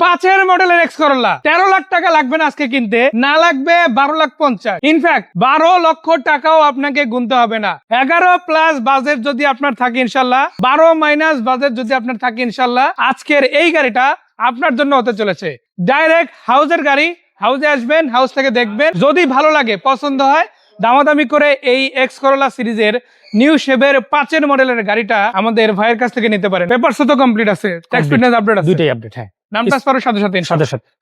5-এর মডেলের X Corolla 13 lakh টাকা লাগবে না আজকে কিনতে, না লাগবে 12,50,000। ইনফ্যাক্ট 12 লক্ষ টাকাও আপনাকে গুনতে হবে না। 11 প্লাস বাজেট যদি আপনার থাকে ইনশাল্লাহ, 12 মাইনাস বাজেট যদি আপনার থাকে ইনশাল্লাহ, আজকের এই গাড়িটা আপনার জন্য হতে চলেছে। ডাইরেক্ট হাউসের গাড়ি, হাউসে আসবেন, হাউস থেকে দেখবেন, যদি ভালো লাগে পছন্দ হয় দামাদামি করে এই এক্স করোলা সিরিজের নিউ শেভের 5-এর মডেলের গাড়িটা আমাদের ভাইয়ের কাছ থেকে নিতে পারেন। পেপারস তো কমপ্লিট আছে, ট্যাক্স ফিটনেস আপডেট আছে, দুইটাই আপডেট। হ্যাঁ, নাম ট্রান্সফারের সাথে সাথে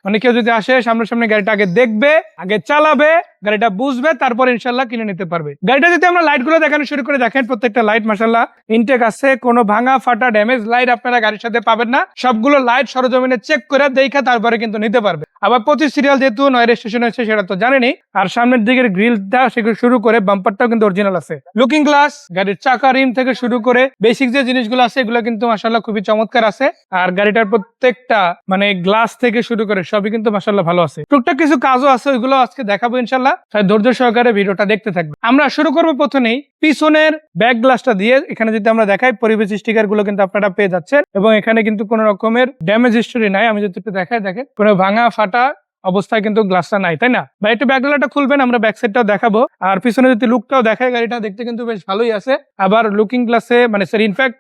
মানে কেউ যদি আসে সামনে গাড়িটা আগে দেখবে, আগে চালাবে, গাড়িটা বুঝবে, তারপর ইনশাল্লাহ কিনে নিতে পারবে। গাড়িটা যদি আমরা লাইট গুলো দেখানো শুরু করে দেখেন, প্রত্যেকটা লাইট মাশাল্লাহ ইনটেক আছে, কোনো ভাঙা ফাটা ড্যামেজ লাইট আপনারা গাড়ির সাথে পাবেন না। সবগুলো লাইট সরজমিনে চেক করে দেখে তারপরে কিন্তু নিতে পারবে। আবার 25 সিরিয়াল যেহেতু নয় রেজিস্ট্রেশন হয়েছে সেটা তো জানেনি। আর সামনের দিকের গ্রিলটা সেগুলো শুরু করে বাম্পারটাও কিন্তু অরিজিনাল আছে। লুকিং গ্লাস, গাড়ির চাকা, রিম থেকে শুরু করে বেসিক যে জিনিসগুলো আছে এগুলো কিন্তু মাশাল্লাহ খুবই চমৎকার আছে। আর গাড়িটার প্রত্যেকটা মানে গ্লাস থেকে শুরু করে সবই কিন্তু মাশাআল্লাহ ভালো আছে। টুকটাক কিছু কাজও আছে, ওইগুলো আজকে দেখাবো ইনশাআল্লাহ। তাই ধৈর্য সহকারে ভিডিওটা দেখতে থাকবে। আমরা শুরু করবো প্রথমেই পিছনের ব্যাক গ্লাসটা দিয়ে। এখানে যদি আমরা দেখাই, পরিবেশ স্টিকার গুলো কিন্তু আপনারা পেয়ে যাচ্ছেন এবং এখানে কিন্তু কোনো রকমের ড্যামেজ হিস্টরি নাই। আমি যদি একটু দেখাই, দেখেন কোনো ভাঙা ফাটা অবস্থায় কিন্তু গ্লাসটা নাই, তাই না ভাই? একটু ব্যাক গ্লাসটা খুলবেন, আমরা ব্যাক সাইডটাও দেখাবো। আর পিছনে যদি লুকটাও দেখায়, গাড়িটা দেখতে কিন্তু বেশ ভালোই আছে। আবার লুকিং গ্লাসে মানে স্যার ইনফ্যাক্ট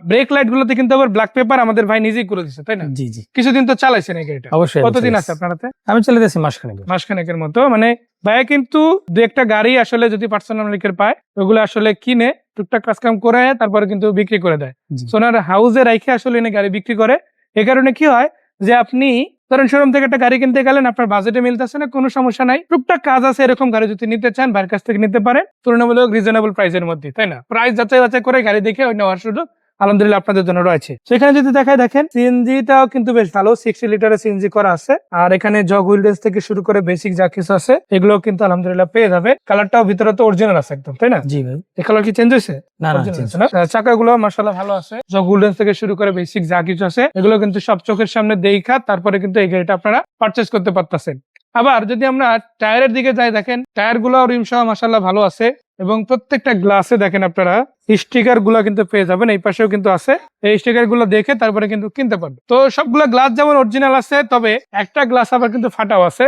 ব্রেক লাইট গুলোতে কিন্তু আবার ব্ল্যাক পেপার আমাদের ভাই নিজেই করে দিচ্ছে, তাই না? জি জি, কিছুদিন তো চালাইছেন এই গাড়িটা? অবশ্যই। কতদিন আছে আপনারাতে? আমি চালাতেছি মাসখানেকের মতো। মানে ভাইয়া কিন্তু দু একটা গাড়ি আসলে যদি পার্সোনাল মালিকের পায়, ওগুলো আসলে কিনে টুকটাক কাজ কাম করে তারপরে কিন্তু বিক্রি করে দেয়। সোনার হাউসে রাইখে আসলে এনে গাড়ি বিক্রি করে। এই কারণে কি হয় যে আপনি ধরেন শোরুম থেকে একটা গাড়ি কিনতে গেলেন, আপনার বাজেটে মিলতেছে না, কোনো সমস্যা নাই, টুকটাক কাজ আছে, এরকম গাড়ি যদি নিতে চান ভাইয়ের কাছ থেকে নিতে পারেন তুলনামূলক রিজনেবল প্রাইসের মধ্যে, তাই না? প্রাইস যাচাই করে গাড়ি দেখে ওই নেওয়ার সুযোগ আলহামদুলিল্লাহ আপনাদের জন্য রয়েছে। সেখানে যদি দেখায়, দেখেন সিএনজিটাও কিন্তু বেশ ভালো, 60 লিটারের সিএনজি করা আছে। আর এখানে জগ হুইল রেঞ্জ থেকে শুরু করে বেসিক যা কিছু আছে এগুলো কিন্তু আলহামদুলিল্লাহ পেয়ে যাবে। কালারটাও ভিতরে তো অরিজিনাল আছে একদম, তাই না? জি ভাই। এই কালার কি চেঞ্জ হয়েছে? না, চাকাগুলো মাশাআল্লাহ ভালো আছে, জগ হুইল রেঞ্জ থেকে শুরু করে বেসিক যা কিছু আছে এগুলো কিন্তু সব চোখের সামনে দেখা তারপরে কিন্তু এই গাড়িটা আপনারা পারচেজ করতে পারতেছেন। আবার যদি আমরা টায়ারের দিকে যাই, দেখেন টায়ার গুলো রিম সহ মাশাআল্লাহ ভালো আছে এবং প্রত্যেকটা গ্লাসে দেখেন আপনারা স্টিকার গুলা কিন্তু পেয়ে যাবেন। এই পাশেও কিন্তু আছে, এই স্টিকার গুলো দেখে তারপরে কিন্তু কিনতে পারবেন। তো সবগুলো গ্লাস যেমন অরিজিনাল আছে, তবে একটা গ্লাস আবার কিন্তু ফাটাও আছে।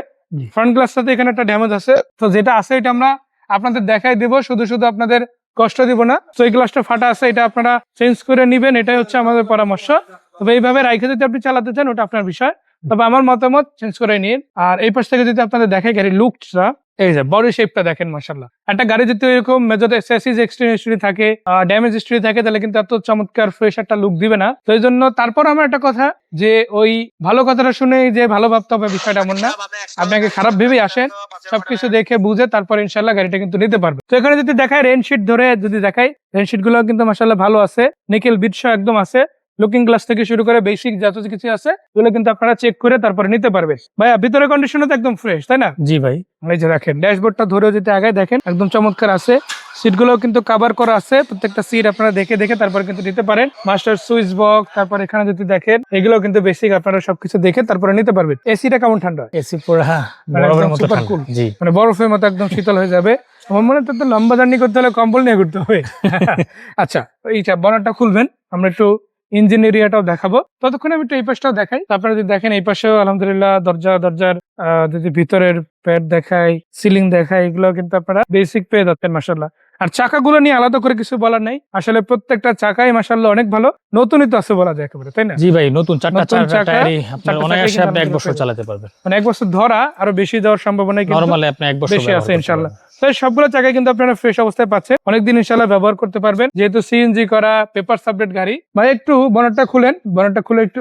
ফ্রন্ট গ্লাসটাতে এখানে একটা ড্যামেজ আছে, তো যেটা আছে এটা আমরা আপনাদের দেখাই দেবো, শুধু আপনাদের কষ্ট দিব না। তো এই গ্লাসটা ফাটা আছে, এটা আপনারা চেঞ্জ করে নিবেন, এটাই হচ্ছে আমাদের পরামর্শ। তবে এইভাবে রাইখে যদি আপনি চালাতে চান ওটা আপনার বিষয়, তবে আমার মতামত চেঞ্জ করে নিন। আর এই পাশ থেকে যদি আপনাদের দেখাই গাড়ির লুকটা, এই যে বডি শেপটা দেখেন মাশাআল্লাহ। একটা গাড়ি যদি এরকম মেজর এক্সেসরিজ এক্সট্রিম হিস্টরি থাকে, ড্যামেজ হিস্টরি থাকে, তাহলে কিন্তু এত চমৎকার ফ্রেশ একটা লুক দিবে না। তো এই জন্য তারপর আমার একটা কথা, যে ওই ভালো কথাটা শুনে যে ভালো ভাবতে হবে বিষয়টা এমন না। আপনাকে খারাপ ভেবেই আসেন, সবকিছু দেখে বুঝে তারপর ইনশাল্লাহ গাড়িটা কিন্তু নিতে পারবে। তো এখানে যদি দেখায় রেনশিট ধরে যদি দেখাই, রেনশিট গুলো কিন্তু মাশাআল্লাহ ভালো আছে, নিকেল বিট সহ একদম আছে। লুকিং গ্লাস থেকে শুরু করে বেসিক যত কিছু আছে এগুলো কিন্তু আপনারা চেক করে তারপরে নিতে পারবেন। ভাইয়া ভিতরে কন্ডিশনও তো একদম ফ্রেশ, তাই না? জি ভাই। এই যে দেখেন ড্যাশবোর্ডটা ধরেও যদি আগে দেখেন একদম চমৎকার আছে। সিটগুলো কিন্তু কভার করা আছে, প্রত্যেকটা সিট আপনারা দেখে তারপরে কিন্তু নিতে পারেন। মাস্টার সুইচ বক্স, তারপর এখানে যদি দেখেন এগুলো কিন্তু বেসিক, আপনারা সবকিছু দেখে তারপরে নিতে পারবেন। এসিটা কেমন ঠান্ডা? এসি পুরো বরফের মতো ঠান্ডা। জি, মানে বরফের মতো একদম শীতল হয়ে যাবে। আমার মনে হয় তো লম্বা জার্নি করতে হলে কম্বল নিয়ে ঘুরতে হবে। আচ্ছা, এইটা বনারটা খুলবেন, আমরা একটু ইঞ্জিন এরিয়াটাও দেখাবো। ততক্ষণ আমি একটু এই পাশটাও দেখাই। তারপরে যদি দেখেন এই পাশেও আলহামদুলিল্লাহ দরজার যদি ভিতরের প্যাড দেখাই, সিলিং দেখাই, এগুলো কিন্তু আপনারা বেসিক পেয়ে যাচ্ছেন মাশাআল্লাহ। আর চাকাগুলো নিয়ে আলাদা করে কিছু বলার নাই, আসলে প্রত্যেকটা চাকাই মাশাআল্লাহ অনেক ভালো, নতুনই তো আছে বলা যায় একেবারে, তাই না? জি ভাই, নতুন চাকা আপনারা অনায়াসে 1 বছর চালাতে পারবেন। মানে 1 বছর ধরা, আরো বেশি দেওয়ার সম্ভাবনা কিন্তু নরমালি আপনি 1 বছর বেশি আছে ইনশাআল্লাহ। তো সবগুলো চাকাই কিন্তু আপনারা ফ্রেশ অবস্থায় পাচ্ছেন, অনেকদিন ইনশাআল্লাহ ব্যবহার করতে পারবেন, যেহেতু সিএনজি করা, পেপার সাবজেক্ট গাড়ি। ভাই একটু বনারটা খুলেন, বনারটা খুলে একটু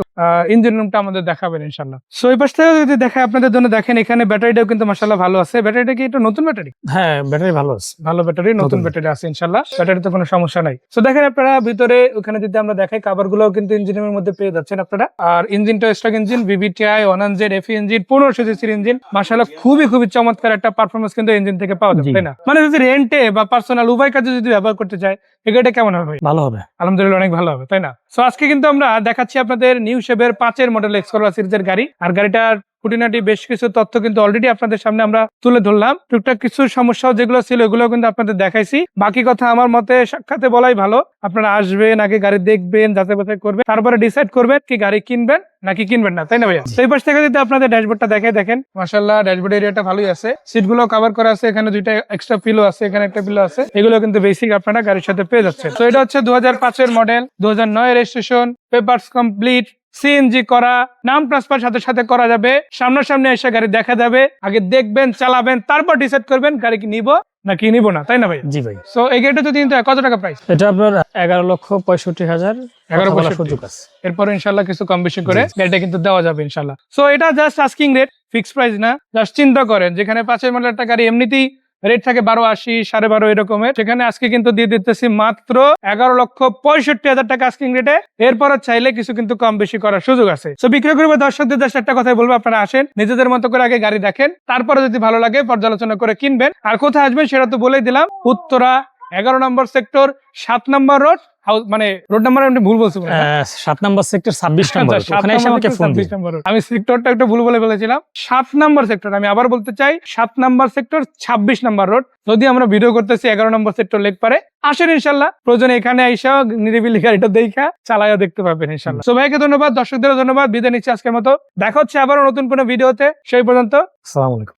ইঞ্জিন রুমটা আমাদের দেখাবেন ইনশাআল্লাহ। সো এই পাশ থেকে যদি দেখায় আপনাদের জন্য, দেখেন এখানে ব্যাটারিটাও কিন্তু মাশাআল্লাহ ভালো আছে। ব্যাটারিটা কি একটা নতুন ব্যাটারি? হ্যাঁ, ব্যাটারি ভালো আছে, ভালো ব্যাটারি, নতুন ব্যাটারি আছে ইনশাআল্লাহ, ব্যাটারিতে কোনো সমস্যা নাই। সো দেখেন আপনারা ভিতরে ওখানে যদি আমরা দেখাই, কভার গুলো কিন্তু ইঞ্জিনের মধ্যে পেয়ে যাচ্ছেন আপনারা। আর ইঞ্জিনটা stock engine, VVTi 100 FE engine, 1500 সিসির ইঞ্জিন, মাশাআল্লাহ খুবই চমৎকার একটা পারফরম্যান্স কিন্তু ইঞ্জিন থেকে পাওয়া যাবে, তাই না? মানে যদি রেন্টে বা পার্সোনাল উভয় কাজে যদি ব্যবহার করতে চায়, এই গাড়িটা কেমন হবে? ভালো হবে, আলহামদুলিল্লাহ অনেক ভালো হবে, তাই না? সো আজকে কিন্তু আমরা দেখাচ্ছি আপনাদের নিউ শেভের 5-এর মডেল এক্স করোলা সিরিজের গাড়ি। আর গাড়িটার খুঁটিনাটি বেশ কিছু তথ্য কিন্তু অলরেডি আপনাদের সামনে আমরা তুলে ধরলাম। টুকটাক কিছু সমস্যাও যেগুলো ছিল এগুলো কিন্তু আপনাদের দেখাইছি। বাকি কথা আমার মতে সাক্ষাতে বলাই ভালো। আপনারা আসবেন, আগে গাড়ি দেখবেন, যাচাই বাছাই করবেন, তারপরে ডিসাইড করবেন কি গাড়ি কিনবেন নাকি কিনবেন না, তাই না ভাইয়া? সেই পাশ থেকে যদি আপনাদের ড্যাশবোর্ডটা দেখে দেখেন, মাশাআল্লাহ ড্যাশবোর্ড এরিয়াটা ভালোই আছে, সিটগুলো কভার করা আছে, এখানে দুইটা এক্সট্রা পিলো আছে, এখানে একটা পিলো আছে, এগুলো কিন্তু বেসিক আপনারা গাড়ির সাথে পেয়ে যাচ্ছেন। তো এটা হচ্ছে 2005 model, 2009 registration, papers complete, CNG করা, নাম ট্রান্সফার সাথে সাথে করা যাবে, সামনাসামনি এসে গাড়ি দেখা যাবে, আগে দেখবেন, চালাবেন, তারপর ডিসাইড করবেন গাড়ি কি নিব নাকি নিব না, তাই না ভাই? জি ভাই। সো এই গাড়িটা যদি নিতে হয় কত টাকা প্রাইস? এটা আপনার 11,65,000। 11,65,000 সুযোগ আছে। এরপর ইনশাল্লাহ কিছু কম বেশি করে গাড়িটা কিন্তু দেওয়া যাবে ইনশাল্লাহ। সো এটা just asking rate, fix price না। জাস্ট চিন্তা করেন যেখানে 5 মডেল একটা গাড়ি এমনিতেই রেট থাকে 12,80, 12.5 এরকমের, সেখানে আজকে কিন্তু দিয়ে দিতেছি মাত্র 11,65,000 টাকা আস্কিং রেটে। এরপর চাইলে কিছু কিন্তু কম বেশি করার সুযোগ আছে। সো বিক্রয় করবে দর্শকদের জাস্ট একটা কথাই বলবো, আপনারা আসেন, নিজেদের মতো করে আগে গাড়ি দেখেন, তারপরে যদি ভালো লাগে পর্যালোচনা করে কিনবেন। আর কোথায় আসবেন সেটা তো বলেই দিলাম, উত্তরা 11 নম্বর সেক্টর, 7 নম্বর রোড, মানে রোড নাম্বার আমি ভুল বলছি, 7 নম্বর সেক্টর 26 নম্বর। ওখানে এসে আমাকে ফোন দিন। আমি সেক্টরটা একটু ভুল বলে ফেলেছিলাম। 7 নম্বর সেক্টর, আমি আবার বলতে চাই 7 নম্বর সেক্টর, 26 নম্বর রোড। যদি আমরা ভিডিও করতেছি 11 নম্বর সেক্টর লেক পারে, আসেন ইনশাল্লাহ। প্রয়োজনে এখানে আইসা নিরিবিলি গাড়িটা দেখা চালাইয়া দেখতে পাবেন ইনশাল্লাহ। সো ভাইকে ধন্যবাদ, দর্শকদেরও ধন্যবাদ, বিদায় নিচ্ছি আজকের মতো। দেখা হচ্ছে আবারও নতুন কোনো ভিডিওতে, সেই পর্যন্ত আসসালামু আলাইকুম।